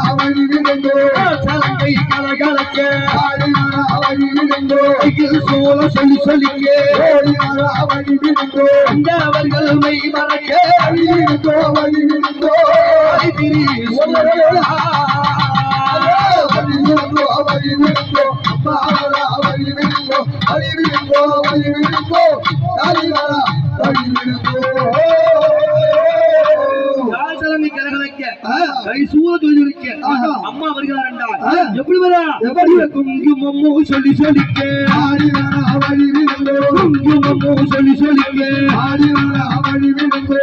அவனி விழுந்தோ சலங்கை கலகலக்க அவனி விழுந்தோ சோழ சொல்லி சொல்லிக்க அவனி விழுந்தோ அவர்கள் மெய் மறக்க அவனி விழுந்தோ அவனி விழுந்தோ அம்மா வருகிறார் எப்படி வரா குங்குமம்மோ சொல்லி சொல்லிக்க குங்குமம்மோ சொல்லி சொல்லிக்க அவனி விழுந்தோ